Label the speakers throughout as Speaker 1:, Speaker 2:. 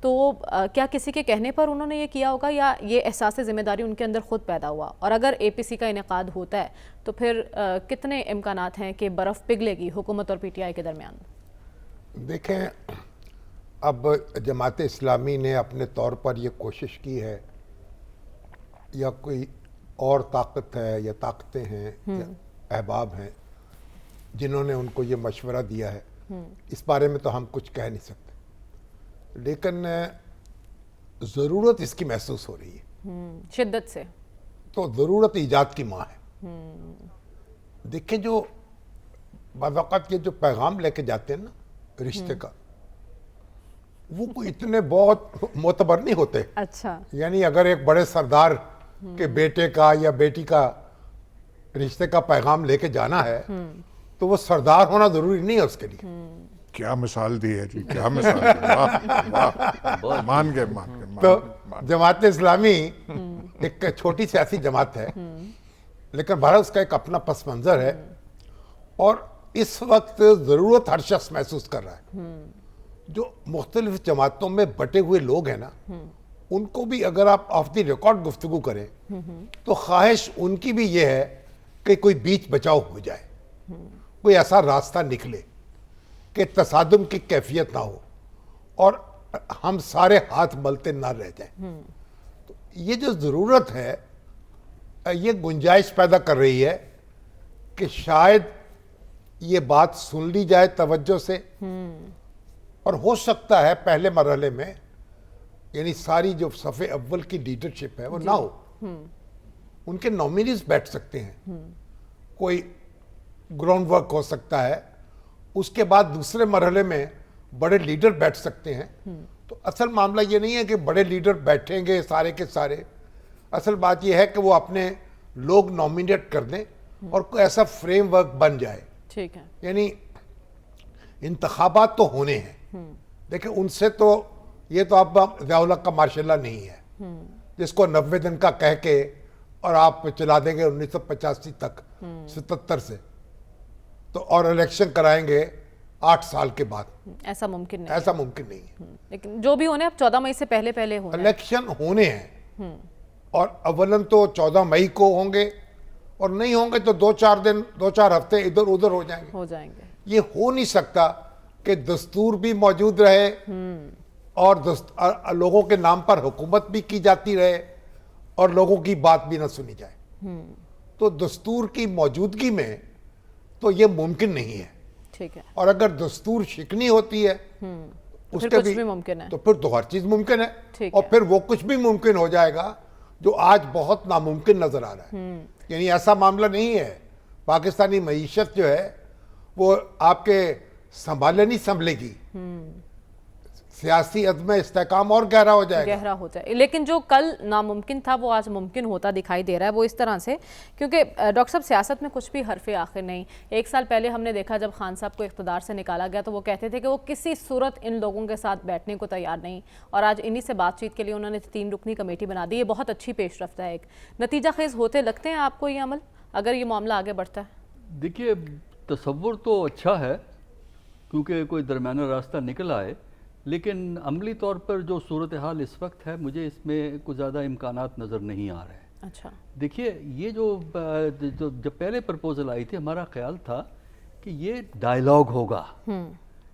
Speaker 1: تو کیا کسی کے کہنے پر انہوں نے یہ کیا ہوگا یا یہ احساس ذمہ داری ان کے اندر خود پیدا ہوا؟ اور اگر اے پی سی کا انعقاد ہوتا ہے تو پھر کتنے امکانات ہیں کہ برف پگھلے گی حکومت اور پی ٹی آئی کے درمیان؟
Speaker 2: دیکھیں، اب جماعت اسلامی نے اپنے طور پر یہ کوشش کی ہے، یا کوئی اور طاقت ہے یا طاقتیں ہیں یا احباب ہیں جنہوں نے ان کو یہ مشورہ دیا ہے، اس بارے میں تو ہم کچھ کہہ نہیں سکتے، لیکن ضرورت اس کی محسوس ہو رہی ہے
Speaker 1: شدت سے.
Speaker 2: تو ضرورت ایجاد کی ماں ہے. دیکھیں، جو بعض اوقات یہ جو پیغام لے کے جاتے ہیں نا رشتے کا، وہ کوئی اتنے بہت معتبر نہیں ہوتے.
Speaker 1: اچھا.
Speaker 2: یعنی اگر ایک بڑے سردار کے بیٹے کا یا بیٹی کا رشتے کا پیغام لے کے جانا ہے تو وہ سردار ہونا ضروری نہیں ہے اس کے لیے.
Speaker 3: کیا مثال دی ہے جی، کیا مثال دی. واہ واہ، مان گئے.
Speaker 2: تو جماعت اسلامی ایک چھوٹی سیاسی جماعت ہے، لیکن بھارت اس کا ایک اپنا پس منظر ہے، اور اس وقت ضرورت ہر شخص محسوس کر رہا ہے. جو مختلف جماعتوں میں بٹے ہوئے لوگ ہیں نا، ان کو بھی اگر آپ آف دی ریکارڈ گفتگو کریں تو خواہش ان کی بھی یہ ہے کہ کوئی بیچ بچاؤ ہو جائے، کوئی ایسا راستہ نکلے کہ تصادم کی کیفیت نہ ہو اور ہم سارے ہاتھ ملتے نہ رہ جائیں. تو یہ جو ضرورت ہے یہ گنجائش پیدا کر رہی ہے کہ شاید یہ بات سن لی جائے توجہ سے، اور ہو سکتا ہے پہلے مرحلے میں یعنی ساری جو صف اول کی لیڈرشپ ہے وہ نہ ہو، ان کے نومینیز بیٹھ سکتے ہیں، کوئی گراؤنڈ ورک ہو سکتا ہے، اس کے بعد دوسرے مرحلے میں بڑے لیڈر بیٹھ سکتے ہیں. تو اصل معاملہ یہ نہیں ہے کہ بڑے لیڈر بیٹھیں گے سارے کے سارے، اصل بات یہ ہے کہ وہ اپنے لوگ نومینیٹ کر دیں اور کوئی ایسا فریم ورک بن جائے.
Speaker 1: ٹھیک ہے.
Speaker 2: یعنی انتخابات تو ہونے ہیں، دیکھیں ان سے تو یہ تو آپ ضیاء الحق کا ماشاء اللہ نہیں ہے جس کو 90 دن کا کہہ کے اور آپ چلا دیں گے 1985 تک 77 سے، تو اور الیکشن کرائیں گے 8 سال کے بعد.
Speaker 1: ایسا ممکن نہیں.
Speaker 2: ایسا ممکن نہیں ہے.
Speaker 1: لیکن جو بھی ہونے اب 14 مئی سے پہلے ہونے.
Speaker 2: الیکشن ہونے ہیں، اور اولاً تو 14 مئی کو ہوں گے، اور نہیں ہوں گے تو 2-4 ہفتے ادھر ادھر ہو جائیں گے. یہ ہو نہیں سکتا کہ دستور بھی موجود رہے اور لوگوں کے نام پر حکومت بھی کی جاتی رہے اور لوگوں کی بات بھی نہ سنی جائے. تو دستور کی موجودگی میں تو یہ ممکن نہیں ہے.
Speaker 1: ٹھیک ہے.
Speaker 2: اور اگر دستور شکنی ہوتی ہے اس کے بھی
Speaker 1: ممکن ہے،
Speaker 2: تو پھر تو ہر چیز ممکن ہے، اور
Speaker 1: ہے.
Speaker 2: پھر وہ کچھ بھی ممکن ہو جائے گا جو آج بہت ناممکن نظر آ رہا ہے. یعنی ایسا معاملہ نہیں ہے. پاکستانی معیشت جو ہے وہ آپ کے سنبھالے نہیں سنبھلے گی، سیاسی عدم استحکام اور گہرا ہو جائے گا.
Speaker 1: لیکن جو کل ناممکن تھا وہ آج ممکن ہوتا دکھائی دے رہا ہے. وہ اس طرح سے کیونکہ ڈاکٹر صاحب سیاست میں کچھ بھی حرف آخر نہیں. 1 سال پہلے ہم نے دیکھا جب خان صاحب کو اقتدار سے نکالا گیا تو وہ کہتے تھے کہ وہ کسی صورت ان لوگوں کے ساتھ بیٹھنے کو تیار نہیں، اور آج انہی سے بات چیت کے لیے انہوں نے 3 رکنی کمیٹی بنا دی. یہ بہت اچھی پیش رفت ہے. ایک نتیجہ خیز ہوتے لگتے ہیں آپ کو یہ عمل اگر یہ معاملہ آگے بڑھتا ہے؟
Speaker 4: دیکھیے، تصور تو اچھا ہے کیونکہ کوئی درمیانہ راستہ نکل آئے، لیکن عملی طور پر جو صورتحال اس وقت ہے مجھے اس میں کچھ زیادہ امکانات نظر نہیں آ رہے.
Speaker 1: اچھا.
Speaker 4: دیکھیے، یہ جو جب پہلے پرپوزل آئی تھی ہمارا خیال تھا کہ یہ ڈائیلاگ ہوگا.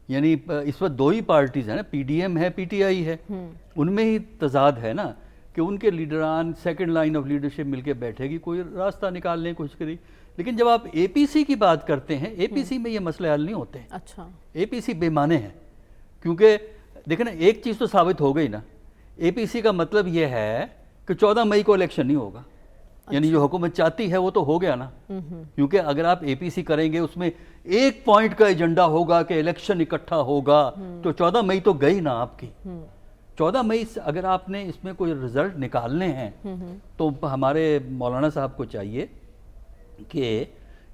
Speaker 4: یعنی اس وقت 2 ہی پارٹیز ہیں نا، پی ڈی ایم ہے، پی ٹی آئی ہے، ان میں ہی تضاد ہے نا کہ ان کے لیڈران سیکنڈ لائن آف لیڈرشپ مل کے بیٹھے گی، کوئی راستہ نکالنے کی کوشش کری. لیکن جب آپ اے پی سی کی بات کرتے ہیں، اے پی سی میں یہ مسئلے حل نہیں ہوتے.
Speaker 1: اچھا.
Speaker 4: اے پی سی بے معنی ہے، کیونکہ دیکھیں نا ایک چیز تو ثابت ہو گئی نا، اے پی سی کا مطلب یہ ہے کہ 14 مئی کو الیکشن نہیں ہوگا. یعنی جو حکومت چاہتی ہے وہ تو ہو گیا نا، کیونکہ اگر آپ اے پی سی کریں گے اس میں 1 پوائنٹ کا ایجنڈا ہوگا کہ الیکشن اکٹھا ہوگا، تو 14 مئی تو گئی نا آپ کی. 14 مئی سے اگر آپ نے اس میں کوئی رزلٹ نکالنے ہیں تو ہمارے مولانا صاحب کو چاہیے کہ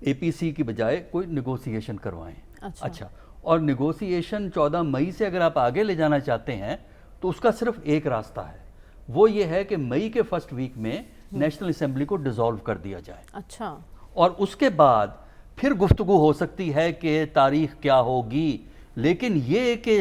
Speaker 4: اے پی سی کی بجائے کوئی نیگوسیشن کروائیں. اچھا. اور نیگوسیشن 14 مئی سے اگر آپ آگے لے جانا چاہتے ہیں تو اس کا صرف ایک راستہ ہے، وہ یہ ہے کہ مئی کے فرسٹ ویک میں نیشنل اسمبلی کو ڈیزالو کر دیا جائے.
Speaker 1: اچھا.
Speaker 4: اور اس کے بعد پھر گفتگو ہو سکتی ہے کہ تاریخ کیا ہوگی، لیکن یہ کہ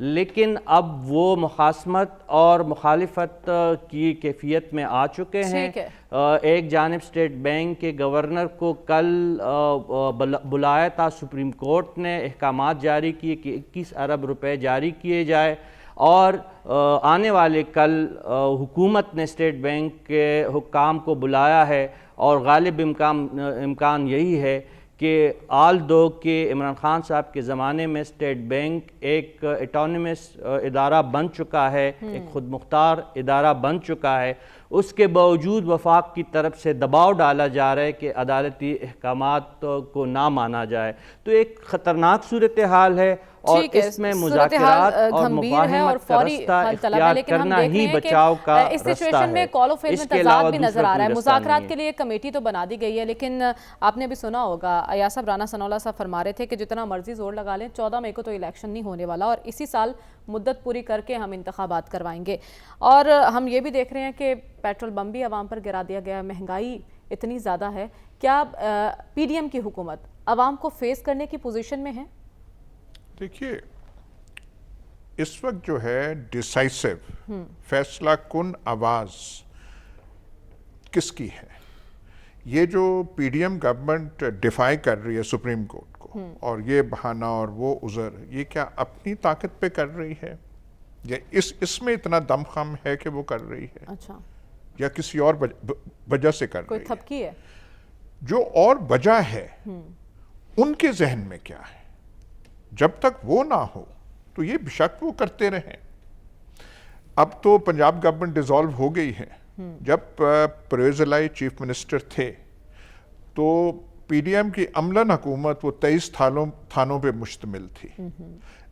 Speaker 5: لیکن اب وہ مخاصمت اور مخالفت کی کیفیت میں آ چکے ہیں. ایک جانب اسٹیٹ بینک کے گورنر کو کل بلایا تھا سپریم کورٹ نے, احکامات جاری کیے کہ 21 ارب روپے جاری کیے جائے, اور آنے والے کل حکومت نے اسٹیٹ بینک کے حکام کو بلایا ہے, اور غالب امکان یہی ہے کہ آل دو کہ عمران خان صاحب کے زمانے میں اسٹیٹ بینک ایک اٹانومس ادارہ بن چکا ہے, ایک خود مختار ادارہ بن چکا ہے, اس کے باوجود وفاق کی طرف سے دباؤ ڈالا جا رہا ہے کہ عدالتی احکامات کو نہ مانا جائے. تو ایک خطرناک صورتحال ہے, اور اس میں مذاکرات اور مفاہمت کا رستہ اختیار کرنا ہی بچاؤ کا
Speaker 1: اس
Speaker 5: رستہ
Speaker 1: سچویشن میں
Speaker 5: ہے.
Speaker 1: کال آف فیل
Speaker 5: اس
Speaker 1: میں
Speaker 5: کے
Speaker 1: تضاد
Speaker 5: علاوہ
Speaker 1: بھی
Speaker 5: دوسرا
Speaker 1: نظر آ رہا ہے.
Speaker 5: کوئی رستہ نہیں
Speaker 1: مذاکرات
Speaker 5: ہے.
Speaker 1: کے لیے ایک کمیٹی تو بنا دی گئی ہے, لیکن آپ نے بھی سنا ہوگا ایاز صاحب, رانا ثناء اللہ صاحب فرما رہے تھے کہ جتنا مرضی زور لگا لیں 14 مئی کو تو الیکشن نہیں ہونے والا, اور اسی سال مدت پوری کر کے ہم انتخابات کروائیں گے. اور ہم یہ بھی دیکھ رہے ہیں کہ پیٹرول بم بھی عوام پر گرا دیا گیا, مہنگائی اتنی زیادہ ہے. کیا پی ڈی ایم کی حکومت عوام کو فیس کرنے کی پوزیشن میں ہے؟
Speaker 3: دیکھیے, اس وقت جو ہے ڈیسائسو فیصلہ کن آواز کس کی ہے؟ یہ جو P D M government defy کر رہی ہے سپریم کورٹ کو, اور یہ بہانہ اور وہ عذر, یہ کیا اپنی طاقت پہ کر رہی ہے, یا اس میں اتنا دم خم ہے کہ وہ کر رہی ہے,
Speaker 1: اچھا,
Speaker 3: یا کسی اور وجہ سے کر
Speaker 1: کوئی
Speaker 3: رہی ہے؟
Speaker 1: تھپکی ہے؟
Speaker 3: جو اور وجہ ہے ان کے ذہن میں کیا ہے؟ جب تک وہ نہ ہو تو یہ بشک وہ کرتے رہیں. اب تو پنجاب گورنمنٹ ڈیزالو ہو گئی ہے. جب پرویز الہی چیف منسٹر تھے تو پی ڈی ایم کی عملاً حکومت وہ 23 تھانوں پہ مشتمل تھی,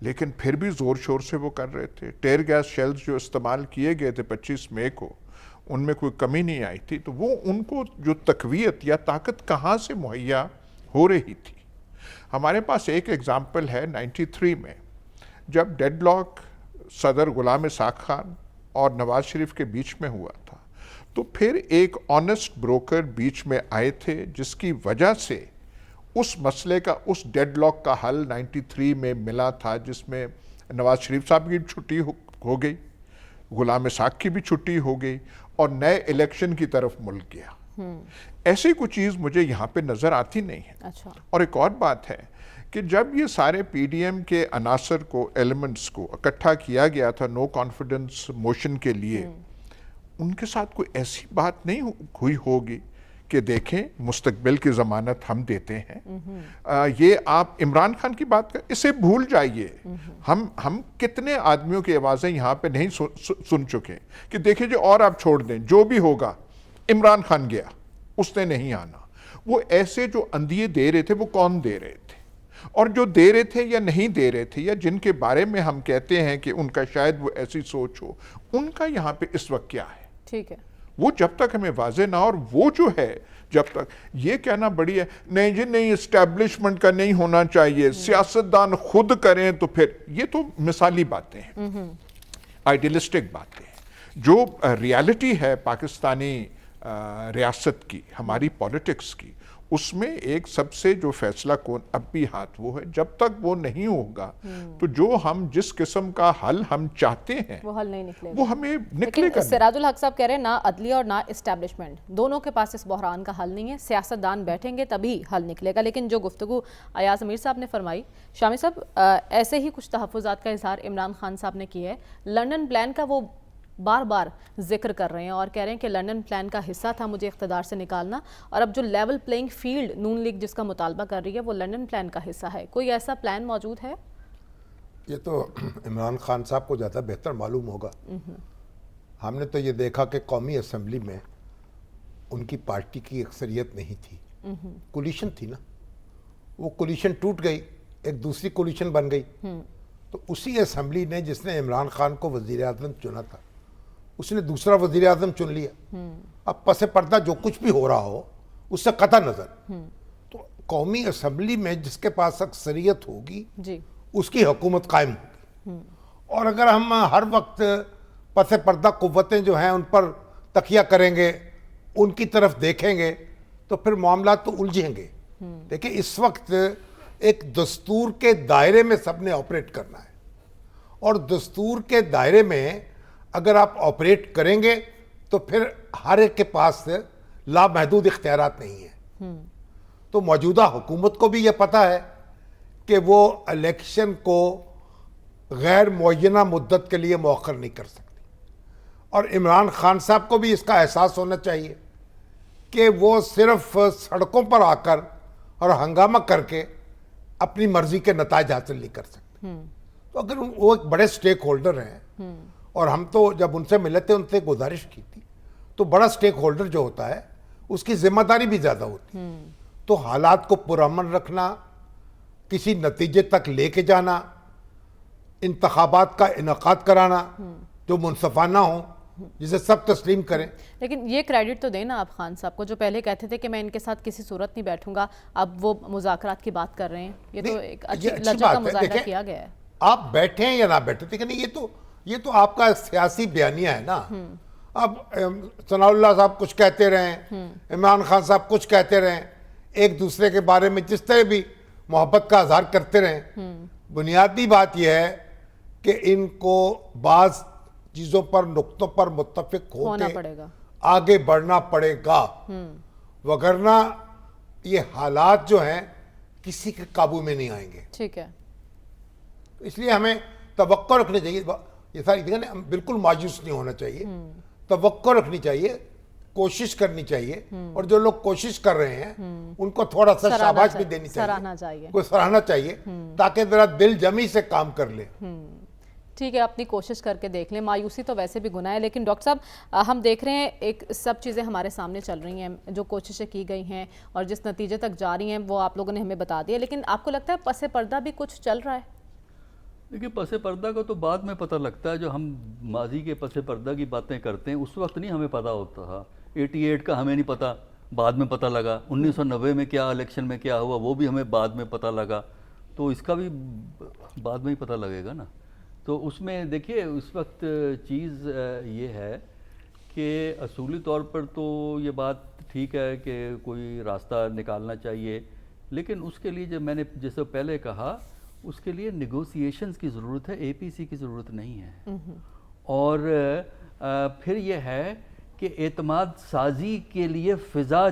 Speaker 3: لیکن پھر بھی زور شور سے وہ کر رہے تھے. ٹیئر گیس شیلز جو استعمال کیے گئے تھے 25 مئی کو, ان میں کوئی کمی نہیں آئی تھی. تو وہ ان کو جو تقویت یا طاقت کہاں سے مہیا ہو رہی تھی؟ ہمارے پاس ایک ایگزامپل ہے 93 میں, جب ڈیڈ لاک صدر غلام اسحاق خان اور نواز شریف کے بیچ میں ہوا تھا, تو پھر ایک آنیسٹ بروکر بیچ میں آئے تھے, جس کی وجہ سے اس مسئلے کا, اس ڈیڈ لاک کا حل 93 میں ملا تھا, جس میں نواز شریف صاحب کی چھٹی ہو گئی, غلام اسحاق کی بھی چھٹی ہو گئی, اور نئے الیکشن کی طرف ملک گیا. ایسی کوئی چیز مجھے یہاں پہ نظر آتی نہیں ہے.
Speaker 1: اچھا.
Speaker 3: اور ایک اور بات ہے کہ جب یہ سارے پی ڈی ایم کے عناصر کو, ایلیمنٹس کو اکٹھا کیا گیا تھا نو کانفیڈنس موشن کے لیے, ان کے ساتھ کوئی ایسی بات نہیں ہوئی ہوگی کہ دیکھیں مستقبل کی ضمانت ہم دیتے ہیں. یہ آپ عمران خان کی بات کر, اسے بھول جائیے. ہم کتنے آدمیوں کی آوازیں یہاں پہ نہیں سن چکے کہ دیکھیں جی, اور آپ چھوڑ دیں, جو بھی ہوگا, عمران خان گیا, اس نے نہیں آنا. وہ ایسے جو اندیے دے رہے تھے, وہ کون دے رہے تھے؟ اور جو دے رہے تھے یا نہیں دے رہے تھے, یا جن کے بارے میں ہم کہتے ہیں کہ ان کا شاید وہ ایسی سوچ ہو, ان کا یہاں پہ اس وقت کیا ہے؟
Speaker 1: ٹھیک ہے,
Speaker 3: وہ جب تک ہمیں واضح نہ, اور وہ جو ہے جب تک یہ کہنا بڑی ہے نہیں جی نہیں اسٹیبلشمنٹ کا نہیں ہونا چاہیے, سیاستدان خود کریں, تو پھر یہ تو مثالی باتیں ہیں, آئیڈیلسٹک باتیں ہیں. جو ریالٹی ہے پاکستانی ریاست کی, ہماری پولیٹکس کی, اس میں ایک سب سے جو فیصلہ کون اب بھی ہاتھ وہ ہے. جب تک وہ نہیں ہوگا تو جو ہم جس قسم کا حل ہم چاہتے ہیں
Speaker 1: وہ حل نہیں نکلے گا,
Speaker 3: وہ ہمیں نکلے
Speaker 1: لیکن
Speaker 3: گا.
Speaker 1: سراج الحق صاحب کہہ رہے ہیں نہ عدلیہ اور نہ اسٹیبلشمنٹ, دونوں کے پاس اس بحران کا حل نہیں ہے. سیاستدان بیٹھیں گے تبھی حل نکلے گا. لیکن جو گفتگو ایاز امیر صاحب نے فرمائی, شامی صاحب ایسے ہی کچھ تحفظات کا اظہار عمران خان صاحب نے کیا ہے. لنڈن پلان کا وہ بار بار ذکر کر رہے ہیں اور کہہ رہے ہیں کہ لنڈن پلان کا حصہ تھا مجھے اقتدار سے نکالنا, اور اب جو لیول پلینگ فیلڈ نون لیگ جس کا مطالبہ کر رہی ہے وہ لنڈن پلان کا حصہ ہے. کوئی ایسا پلان موجود ہے؟
Speaker 2: یہ تو عمران خان صاحب کو زیادہ بہتر معلوم ہوگا. ہم نے تو یہ دیکھا کہ قومی اسمبلی میں ان کی پارٹی کی اکثریت نہیں تھی, کولیشن تھی نا, وہ کولیشن ٹوٹ گئی, ایک دوسری کولیشن بن گئی. تو اسی اسمبلی نے جس نے عمران خان کو وزیر اعظم چنا تھا, اس نے دوسرا وزیر اعظم چن لیا. اب پس پردہ جو کچھ بھی ہو رہا ہو اس سے قطع نظر, تو قومی اسمبلی میں جس کے پاس اکثریت ہوگی اس کی حکومت قائم ہوگی. اور اگر ہم ہر وقت پس پردہ قوتیں جو ہیں ان پر تکیہ کریں گے, ان کی طرف دیکھیں گے, تو پھر معاملات تو الجھیں گے. دیکھیں اس وقت ایک دستور کے دائرے میں سب نے آپریٹ کرنا ہے, اور دستور کے دائرے میں اگر آپ آپریٹ کریں گے تو پھر ہر ایک کے پاس لامحدود اختیارات نہیں ہیں. تو موجودہ حکومت کو بھی یہ پتہ ہے کہ وہ الیکشن کو غیر معینہ مدت کے لیے مؤخر نہیں کر سکتی, اور عمران خان صاحب کو بھی اس کا احساس ہونا چاہیے کہ وہ صرف سڑکوں پر آ کر اور ہنگامہ کر کے اپنی مرضی کے نتائج حاصل نہیں کر سکتے. تو اگر وہ ایک بڑے سٹیک ہولڈر ہیں, اور ہم تو جب ان سے ملے تھے ان سے گزارش کی تھی, تو بڑا سٹیک ہولڈر جو ہوتا ہے اس کی ذمہ داری بھی زیادہ ہوتی ہے. تو حالات کو پرامن رکھنا, کسی نتیجے تک لے کے جانا, انتخابات کا انعقاد کرانا جو منصفانہ ہوں, جسے سب تسلیم کریں.
Speaker 1: لیکن یہ کریڈٹ تو دیں نا آپ خان صاحب کو, جو پہلے کہتے تھے کہ میں ان کے ساتھ کسی صورت نہیں بیٹھوں گا, اب وہ مذاکرات کی بات کر رہے ہیں. یہ تو ایک اچھی لہجہ کا مظاہرہ کیا گیا ہے.
Speaker 2: آپ بیٹھیں یا نہ بیٹھیں, لیکن یہ تو آپ کا سیاسی بیانیہ ہے نا. اب ثناء اللہ صاحب کچھ کہتے رہیں, عمران خان صاحب کچھ کہتے رہیں, ایک دوسرے کے بارے میں جس طرح بھی محبت کا اظہار کرتے رہیں. بنیادی بات یہ ہے کہ ان کو بعض چیزوں پر, نقطوں پر متفق ہو کے آگے بڑھنا پڑے گا, وگرنہ یہ حالات جو ہیں کسی کے قابو میں نہیں آئیں گے.
Speaker 1: ٹھیک ہے.
Speaker 2: اس لیے ہمیں توقع رکھنی چاہیے, یہ ساری چیزیں بالکل مایوس نہیں ہونا چاہیے, توقع رکھنی چاہیے, کوشش کرنی چاہیے, اور جو لوگ کوشش کر رہے ہیں ان کو تھوڑا سا شاباش بھی دینی چاہیے, کوئی سراہنا چاہیے, تاکہ ذرا دل جمی سے کام کر لے.
Speaker 1: ٹھیک ہے, اپنی کوشش کر کے دیکھ لیں. مایوسی تو ویسے بھی گناہ ہے, لیکن ڈاکٹر صاحب ہم دیکھ رہے ہیں ایک سب چیزیں ہمارے سامنے چل رہی ہیں, جو کوششیں کی گئی ہیں اور جس نتیجے تک جا رہی ہیں وہ آپ لوگوں نے ہمیں بتا دیا, لیکن آپ کو لگتا ہے پس پردہ بھی کچھ چل رہا ہے؟
Speaker 4: دیکھیے, پس پردہ کا تو بعد میں پتہ لگتا ہے. جو ہم ماضی کے پس پردہ کی باتیں کرتے ہیں اس وقت نہیں ہمیں پتہ ہوتا تھا. 88 کا ہمیں نہیں پتہ, بعد میں پتہ لگا. 1990 میں کیا الیکشن میں کیا ہوا وہ بھی ہمیں بعد میں پتہ لگا, تو اس کا بھی بعد میں ہی پتہ لگے گا نا. تو اس میں دیکھیے اس وقت چیز یہ ہے کہ اصولی طور پر تو یہ بات ٹھیک ہے کہ کوئی راستہ نکالنا چاہیے, لیکن اس کے لیے جو میں نے جیسے پہلے کہا, اس کے لیے نیگوسیشنز کی ضرورت ہے, اے پی سی کی ضرورت نہیں ہے. اور پھر یہ ہے کہ اعتماد سازی کے لیے فضا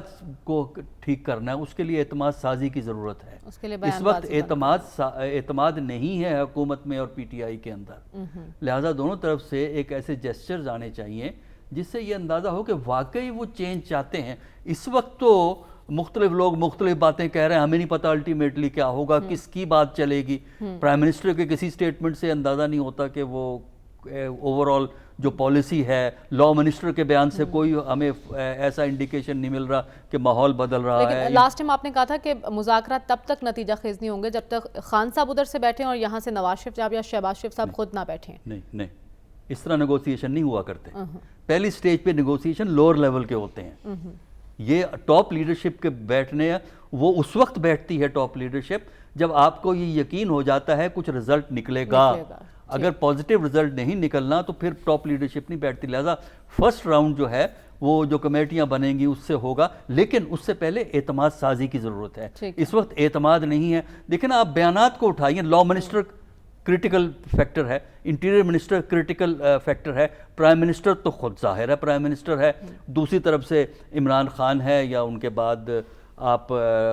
Speaker 4: کو ٹھیک کرنا ہے, اس کے لیے اعتماد سازی کی ضرورت ہے. اس وقت اعتماد نہیں ہے حکومت میں اور پی ٹی آئی کے اندر, لہٰذا دونوں طرف سے ایک ایسے جیسچرز آنے چاہیے جس سے یہ اندازہ ہو کہ واقعی وہ چینج چاہتے ہیں. اس وقت تو مختلف لوگ مختلف باتیں کہہ رہے ہیں, ہمیں نہیں پتہ الٹیمیٹلی کیا ہوگا, کس کی بات چلے گی. پرائم منسٹر کے کسی سٹیٹمنٹ سے اندازہ نہیں ہوتا کہ وہ اوورآل جو پالیسی ہے, لا منسٹر کے بیان سے کوئی ہمیں ایسا انڈیکیشن نہیں مل رہا کہ ماحول بدل رہا ہے.
Speaker 1: لاسٹ ٹائم آپ نے کہا تھا کہ مذاکرات تب تک نتیجہ خیز نہیں ہوں گے جب تک خان صاحب ادھر سے بیٹھیں اور یہاں سے نواز شریف صاحب یا شہباز شریف صاحب خود نہ بیٹھیں. نہیں,
Speaker 4: اس طرح نیگوسیشن نہیں ہوا کرتے. پہلی سٹیج پہ نیگوسیشن لوور لیول کے ہوتے ہیں. یہ ٹاپ لیڈرشپ کے بیٹھنے ہیں, وہ اس وقت بیٹھتی ہے ٹاپ لیڈرشپ جب آپ کو یہ یقین ہو جاتا ہے کچھ رزلٹ نکلے گا. اگر پازیٹیو رزلٹ نہیں نکلنا تو پھر ٹاپ لیڈرشپ نہیں بیٹھتی. لہذا فرسٹ راؤنڈ جو ہے وہ جو کمیٹیاں بنیں گی اس سے ہوگا, لیکن اس سے پہلے اعتماد سازی کی ضرورت ہے. اس وقت اعتماد نہیں ہے. دیکھیں نا, آپ بیانات کو اٹھائیے, لا منسٹر کریٹیکل فیکٹر ہے, انٹیریئر منسٹر کریٹیکل فیکٹر ہے, پرائم منسٹر تو خود ظاہر ہے پرائم منسٹر ہے, دوسری طرف سے عمران خان ہے, یا ان کے بعد آپ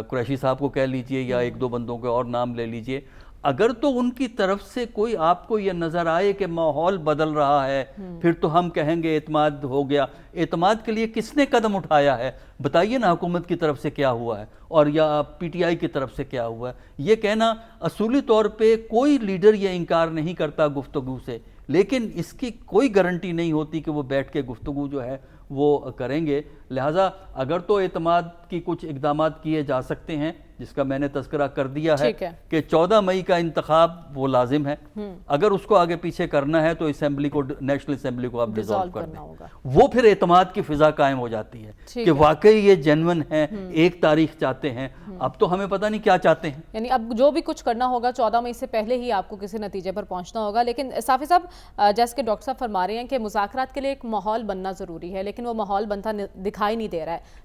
Speaker 4: قریشی صاحب کو کہہ لیجئے, یا ایک دو بندوں کے اور نام لے لیجئے. اگر تو ان کی طرف سے کوئی آپ کو یہ نظر آئے کہ ماحول بدل رہا ہے, پھر تو ہم کہیں گے اعتماد ہو گیا. اعتماد کے لیے کس نے قدم اٹھایا ہے بتائیے نا, حکومت کی طرف سے کیا ہوا ہے اور یا پی ٹی آئی کی طرف سے کیا ہوا ہے. یہ کہنا اصولی طور پہ کوئی لیڈر یہ انکار نہیں کرتا گفتگو سے, لیکن اس کی کوئی گارنٹی نہیں ہوتی کہ وہ بیٹھ کے گفتگو جو ہے وہ کریں گے. لہٰذا اگر تو اعتماد کی کچھ اقدامات کیے جا سکتے ہیں, جس کا میں نے تذکرہ کر دیا ہے کہ 14 مئی کا انتخاب وہ لازم ہے. اگر اس کو آگے پیچھے کرنا ہے تو اسمبلی کو, نیشنل اسمبلی کو آپ ڈیزالو کر دیں, وہ پھر اعتماد کی فضا قائم ہو جاتی ہے کہ واقعی یہ جینون ہیں, ایک تاریخ چاہتے ہیں. اب تو ہمیں پتہ نہیں کیا چاہتے ہیں.
Speaker 1: یعنی اب جو بھی کچھ کرنا ہوگا 14 مئی سے پہلے ہی آپ کو کسی نتیجے پر پہنچنا ہوگا. لیکن صافی صاحب, جیسے کہ ڈاکٹر صاحب فرما رہے ہیں کہ مذاکرات کے لیے ایک ماحول بننا ضروری ہے, لیکن وہ ماحول بنتا دکھائی نہیں دے رہا ہے.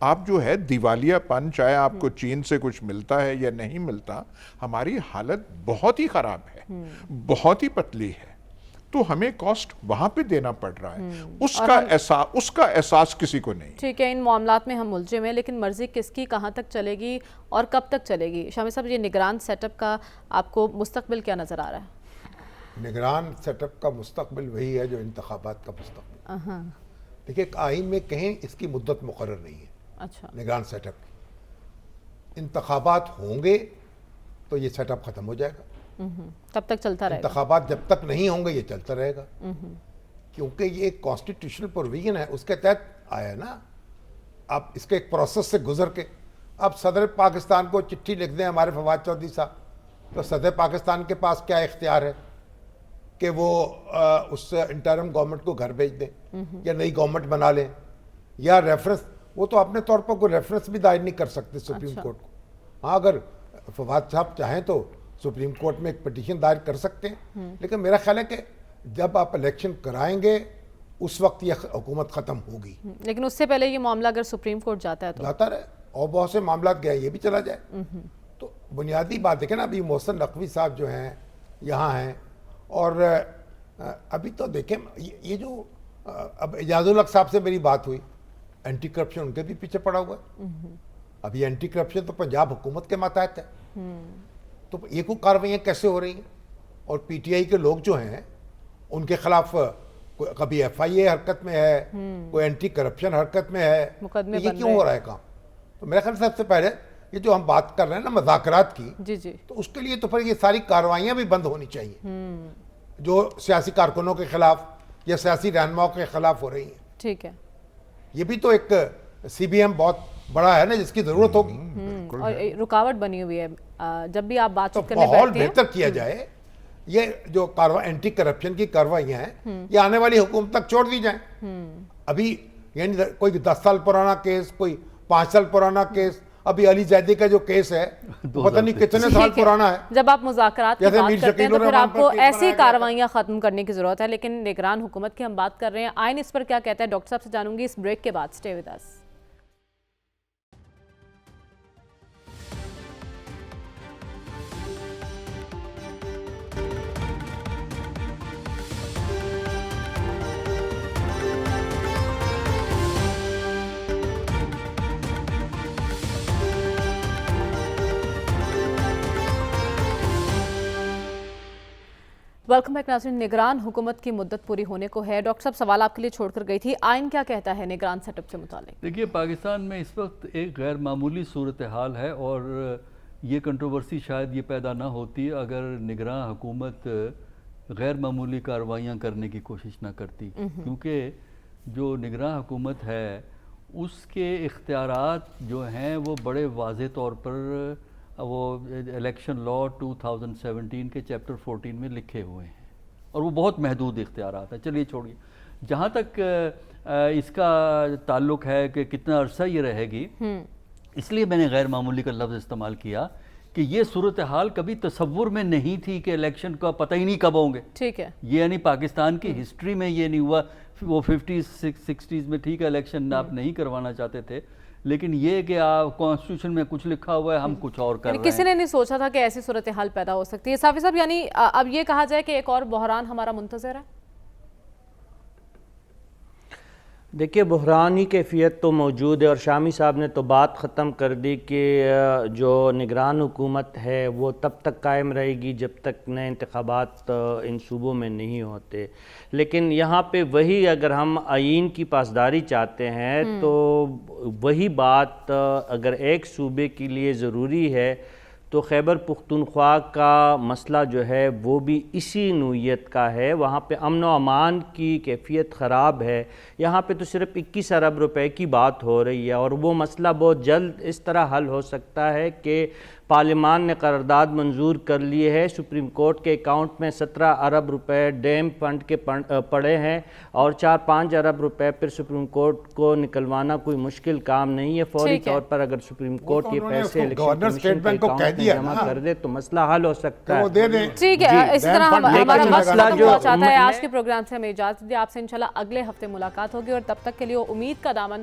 Speaker 3: آپ جو ہے دیوالیہ پن، چاہے آپ کو چین سے کچھ ملتا ہے یا نہیں ملتا، ہماری حالت بہت ہی خراب ہے، بہت ہی پتلی ہے، تو ہمیں کاسٹ وہاں پہ دینا پڑ رہا ہے، اس کا احساس کسی کو نہیں۔
Speaker 1: ٹھیک ہے، ان معاملات میں ہم الجھے میں، لیکن مرضی کس کی کہاں تک چلے گی اور کب تک چلے گی؟ شامی صاحب، یہ نگران سیٹ اپ کا آپ کو مستقبل کیا نظر آ رہا ہے؟
Speaker 2: نگران سیٹ اپ کا مستقبل وہی ہے جو انتخابات کا مستقبل۔ دیکھیں، ایک آئین میں کہیں اس کی مدت مقرر نہیں ہے۔
Speaker 1: اچھا،
Speaker 2: نگران سیٹ اپ کی انتخابات ہوں گے تو یہ سیٹ اپ ختم ہو جائے گا،
Speaker 1: تب تک چلتا رہے گا۔
Speaker 2: انتخابات جب تک نہیں ہوں گے یہ چلتا رہے گا، کیونکہ یہ ایک کانسٹیٹیوشنل پروویژن ہے، اس کے تحت آیا ہے نا۔ اب اس کے ایک پروسیس سے گزر کے اب صدر پاکستان کو چٹھی لکھ دیں ہمارے فواد چودھری صاحب، تو صدر پاکستان کے پاس کیا اختیار ہے کہ وہ اس انٹرم گورنمنٹ کو گھر بھیج دیں یا نئی گورنمنٹ بنا لیں، یا ریفرنس، وہ تو اپنے طور پر کوئی ریفرنس بھی دائر نہیں کر سکتے سپریم کورٹ کو۔ ہاں، اگر فواد صاحب چاہیں تو سپریم کورٹ میں ایک پٹیشن دائر کر سکتے ہیں، لیکن میرا خیال ہے کہ جب آپ الیکشن کرائیں گے اس وقت یہ حکومت ختم ہوگی۔
Speaker 1: لیکن اس سے پہلے یہ معاملہ اگر سپریم کورٹ جاتا ہے تو
Speaker 2: جاتا رہے، اور بہت سے معاملات گئے، یہ بھی چلا جائے۔ تو بنیادی بات دیکھیں نا، ابھی محسن نقوی صاحب جو ہیں یہاں ہیں، اور ابھی تو دیکھیں یہ جو اب اعجاز الحق صاحب سے میری بات ہوئی، اینٹی کرپشن ان کے بھی پیچھے پڑا ہوا ہے۔ اب یہ اینٹی کرپشن تو پنجاب حکومت کے ماتحت ہے، تو یہ کوئی کارروائیاں کیسے ہو رہی ہیں؟ اور پی ٹی آئی کے لوگ جو ہیں ان کے خلاف کبھی ایف آئی اے حرکت میں ہے، کوئی اینٹی کرپشن حرکت میں ہے،
Speaker 1: مقدمے
Speaker 2: یہ
Speaker 1: بن
Speaker 2: کیوں
Speaker 1: رہے
Speaker 2: ہو رہا ہے کام؟ تو میرے خیال سے سب سے پہلے یہ جو ہم بات کر رہے ہیں نا مذاکرات کی،
Speaker 1: جی
Speaker 2: تو اس کے لیے تو پھر یہ ساری کارروائیاں بھی بند ہونی چاہیے جو سیاسی کارکنوں کے خلاف یا سیاسی رہنماؤں کے خلاف ہو رہی ہیں۔
Speaker 1: ٹھیک ہے،
Speaker 2: یہ بھی تو ایک سی بی ایم بہت بڑا ہے نا جس کی ضرورت ہوگی،
Speaker 1: اور رکاوٹ بنی ہوئی ہے جب بھی آپ بات
Speaker 2: تو
Speaker 1: چیت کرنے
Speaker 2: ماحول
Speaker 1: بیٹھتے ہیں۔
Speaker 2: بہتر کیا جائے۔ یہ جو اینٹی کرپشن کی کارروائیاں ہیں یہ آنے والی حکومت تک چھوڑ دی جائیں۔ ابھی یعنی کوئی 10 سال پرانا کیس، کوئی 5 سال پرانا کیس، ابھی علی زیدی کا جو کیس ہے پتہ نہیں کتنے سال پرانا ہے۔
Speaker 1: جب آپ مذاکرات کی
Speaker 2: جیسے
Speaker 1: بات
Speaker 2: میر
Speaker 1: کرتے
Speaker 2: شکیل
Speaker 1: ہیں تو پھر
Speaker 2: الرحمان
Speaker 1: آپ
Speaker 2: پر
Speaker 1: کو
Speaker 2: کیس
Speaker 1: ایسی
Speaker 2: بنایا گیا
Speaker 1: کارروائیاں ختم کرنے کی ضرورت ہے، لیکن نگران حکومت کی ہم بات کر رہے ہیں، آئین اس پر کیا کہتا ہے؟ ڈاکٹر صاحب سے جانوں گی اس بریک کے بعد۔ سٹے ود اس۔ ویلکم بیک ناظرین، نگران حکومت کی مدت پوری ہونے کو ہے۔ ڈاکٹر صاحب، سوال آپ کے لیے چھوڑ کر گئی تھی، آئین کیا کہتا ہے نگران سیٹ اپ سے متعلق؟
Speaker 4: دیکھیے، پاکستان میں اس وقت ایک غیر معمولی صورتحال ہے، اور یہ کنٹروورسی شاید یہ پیدا نہ ہوتی اگر نگراں حکومت غیر معمولی کارروائیاں کرنے کی کوشش نہ کرتی، کیونکہ جو نگراں حکومت ہے اس کے اختیارات جو ہیں وہ بڑے واضح طور پر وہ الیکشن لا 2017 کے چیپٹر 14 میں لکھے ہوئے ہیں، اور وہ بہت محدود اختیارات ہیں۔ چلیے چھوڑیے، جہاں تک اس کا تعلق ہے کہ کتنا عرصہ یہ رہے گی، اس لیے میں نے غیر معمولی کا لفظ استعمال کیا کہ یہ صورتحال کبھی تصور میں نہیں تھی کہ الیکشن کا پتہ ہی نہیں کب ہوں گے۔
Speaker 1: ٹھیک ہے،
Speaker 4: یہ یعنی پاکستان کی ہسٹری میں یہ نہیں ہوا۔ وہ 50s 60s میں ٹھیک ہے الیکشن آپ نہیں کروانا چاہتے تھے، لیکن یہ کہ آپ کانسٹیٹیوشن میں کچھ لکھا ہوا ہے، ہم کچھ اور کر رہے ہیں۔
Speaker 1: کسی نے نہیں سوچا تھا کہ ایسی صورتحال پیدا ہو سکتی ہے۔ صافی صاحب، یعنی اب یہ کہا جائے کہ ایک اور بحران ہمارا منتظر ہے؟
Speaker 5: دیکھیے، بحرانی کیفیت تو موجود ہے، اور شامی صاحب نے تو بات ختم کر دی کہ جو نگران حکومت ہے وہ تب تک قائم رہے گی جب تک نئے انتخابات ان صوبوں میں نہیں ہوتے۔ لیکن یہاں پہ وہی، اگر ہم آئین کی پاسداری چاہتے ہیں تو وہی بات اگر ایک صوبے کے لیے ضروری ہے تو خیبر پختونخوا کا مسئلہ جو ہے وہ بھی اسی نوعیت کا ہے۔ وہاں پہ امن و امان کی کیفیت خراب ہے۔ یہاں پہ تو صرف 21 ارب روپے کی بات ہو رہی ہے، اور وہ مسئلہ بہت جلد اس طرح حل ہو سکتا ہے کہ پارلیمان نے قرارداد منظور کر لی ہے، سپریم کورٹ کے اکاؤنٹ میں 17 ارب روپے ڈیم فنڈ کے پڑے ہیں، اور 4-5 ارب روپے پھر سپریم کورٹ کو نکلوانا کوئی مشکل کام نہیں ہے۔ فوری طور پر اگر سپریم کورٹ یہ پیسے الیکشن کمیشن کے اکاؤنٹ میں جمع کر دے تو مسئلہ حل ہو سکتا ہے۔
Speaker 1: ٹھیک ہے، اسی طرح ہمارا وقت ختم ہوا چاہتا ہے۔ آج کے پروگرام سے ہمیں اجازت دی، آپ سے انشاءاللہ اگلے ہفتے ملاقات ہوگی، اور تب تک کے لیے امید کا دامن